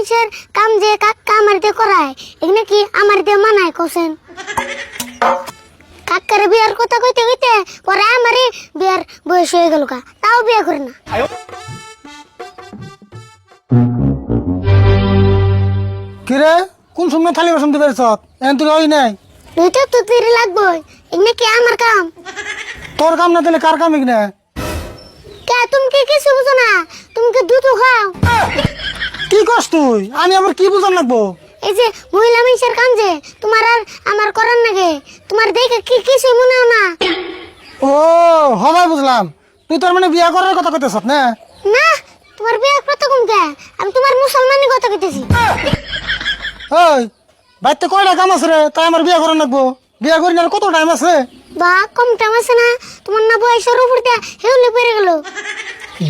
মানুষের কাম যে কাকা আমার দিয়ে করায় এখানে কি আমার দিয়ে মানায় কোসেন কাকার বিয়ার কথা কইতে কইতে পরে আমারই বিয়ার বয়স হয়ে গেল কা তাও বিয়ে করে না কিরে কোন সময় থালি বাসন দিবে সব এখন তুই ওই নাই দুইটা তো তিরি লাগবো এখানে কি আমার কাম তোর কাম না দিলে কার কাম এখানে কে তুমি কি কিছু বুঝো না তুমি কি দুধ খাও কি করছ তুই আমি আবার কি বুঝান লাগবো এই যে মহিলা মানুষের কাম যে তোমার আর আমার করার নাগে তোমার দেখে কি কিছু মনে হয় না ও হবাই বুঝলাম তুই তোর মানে বিয়া করার কথা কইতেছ না না তোমার বিয়ে কত কম কে আমি তোমার মুসলমানের কথা কইতেছি ওই বাইতে কয়টা কাম আছে রে তাই আমার বিয়া করার লাগবো বিয়া করি না আর কত টাইম আছে বা কম টাইম আছে না তোমার না বয়সের উপর দিয়ে হেউলে পেরে গেল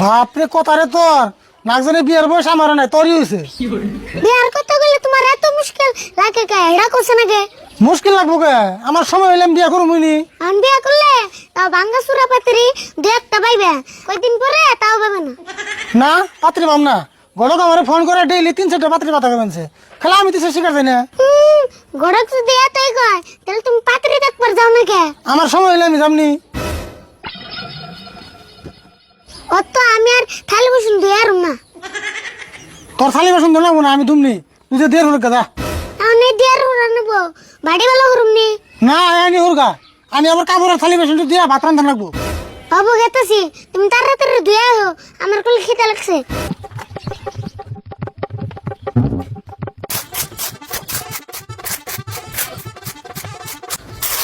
বাপরে কথা রে তোর নাকজনে বিয়ার বয়স আমার নাই তোরই হয়েছে বিয়ার কথা বলে তোমার এত মুশকিল লাগে কে এটা কোসে নাকি মুশকিল লাগবো কে আমার সময় হইলাম বিয়া করবো নি আমি বিয়ে করলে তাও ভাঙ্গা সুরা পাত্রি দু একটা পাইবে কয়দিন পরে তাও পাবে না না পাত্রী পাম না গড়ক আমার ফোন করে ডেইলি 3-4টা পাত্রী কথা কেমনছে খেলা আমি তো শিকার যাই না গড়ক যদি এতই কয় তাহলে তুমি পাত্রি দেখবার যাও না কে আমার সময় হইলে আমি যামনি অত আমি আর থালি বসুন দিয়ে আর না তোর থালি বাসন ধরে না আমি দুমনি তুই যে দের হল গাদা তাহলে দিয়ে আর নেব বাড়ি ভালো করুম নি না আমি হুরগা আমি আবার কাপড়ের থালি বাসন দিয়া ভাত রান্ধা রাখবো বাবু গেতেছি তুমি তাড়াতাড়ি ধুয়ে আহো আমার কোলে খিদে লাগছে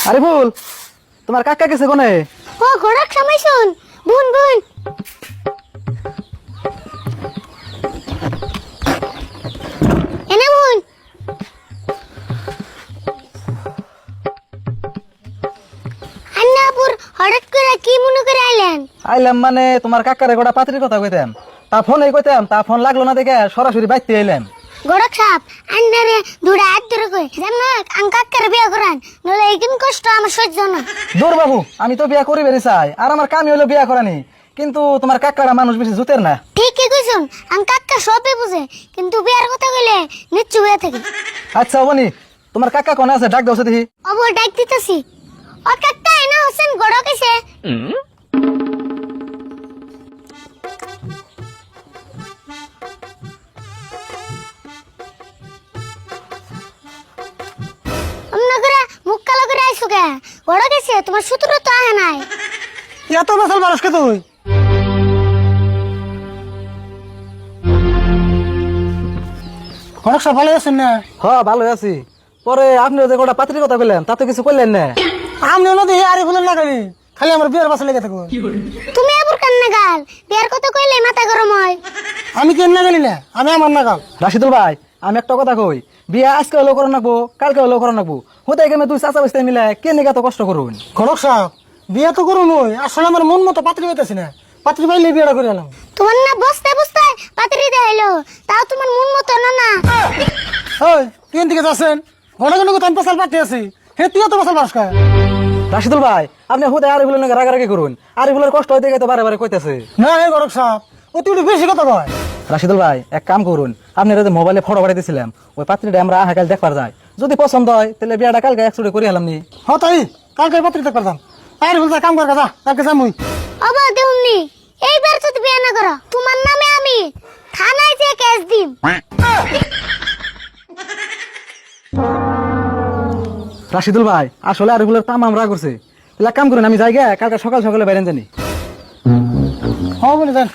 আরে বল তোমার কাকা গেছে কোনে ও গড়ক সময় শুন বুন বুন এনে বুন আন্নাপুর হঠাৎ করে কি মনে করে আইলেন আইলাম মানে তোমার কাকারে গোটা পাত্রীর কথা কইতাম তা ফোনে কইতাম তা ফোন লাগলো না দেখে সরাসরি বাইতে এলাম গড়ক সাপ আন্নারে দুড়া হাত ধরে কই যেমন আঙ্কাক করে বিয়ে করান নলে এইকিন কষ্ট আমার সহ্য না দূর বাবু আমি তো বিয়া করি বেরি চাই আর আমার কামই হলো বিয়া করানি কিন্তু তোমার কাকারা মানুষ বেশি জুতের না ঠিকই কইছুন আঙ্কাক্কা সবই বুঝে কিন্তু বিয়ার কথা কইলে নিচ্ছু হয়ে থাকে আচ্ছা বনি তোমার কাকা কোনে আছে ডাক দাও দেখি অব ডাক দিতেছি ও কাকা এনা হোসেন গড়ক এসে অমনা করে মুখ কালো করে আইসো কে গড়ক এসে তোমার সূত্র তো আহে নাই এত বছর মানুষ কে তুই অনেক সব ভালো আছেন না হ ভালো আছি পরে আপনি যে গোটা পাত্রীর কথা কইলেন তা তো কিছু কইলেন না আমি নদী আরে ফুলেন না খালি খালি আমার বিয়ের বাসা লেগে থাকবো তুমি এবার কান্না গাল বিয়ার কথা কইলে মাথা গরম হয় আমি কেন না গেলি না আমি আমার না গাল রাশিদুল ভাই আমি একটা কথা কই বিয়া আজকে হলো করে নাকবো কালকে হলো করে নাকবো হতে গেলে তুই চাচা বসতে মিলে কে নিকে এত কষ্ট করুন খনক সাহেব বিয়ে তো করুন ওই আসলে আমার মন মতো পাত্রী পাইতেছি না পাত্রী পাইলে বিয়েটা করে এলাম তোমার না বসতে বসতে পাত্রি দেখাইলো তাও তোমার মন মতো না না ওই তুই এদিকে যাচ্ছেন ঘন ঘন কথা আমি পেশাল পাঠিয়ে আছি হে তুইও তো পেশাল পাস খায় রাশিদুল ভাই আপনি হুদে আরিফুলের নাকি রাগারাগি করুন আরিফুলের কষ্ট হইতে গেছে বারে বারে কইতেছে না হে গরক সাহেব ও তুই একটু বেশি কথা কয় রাশিদুল ভাই এক কাম করুন আপনি যে মোবাইলে ফটো পাঠাইতেছিলাম ওই পাত্রীটা আমরা আহাকাল দেখবার যাই যদি পছন্দ হয় তাহলে বিয়াটা কালকে একসুটে করে হলাম নি হ্যাঁ তাই কালকে পাত্রী দেখতে পারতাম আর বলতে কাম কর কাজা কালকে যাম মুই অব দেউমনি এইবার যদি বিয়ে না করো তোমার নামে আমি থানায় যে কেস দিম রাশিদুল ভাই আসলে আরিফুলের তাম আমরা করছে তাহলে এক কাম করুন আমি যাই গে কালকে সকাল সকালে বাইরেন জানি হ্যাঁ বলে দেন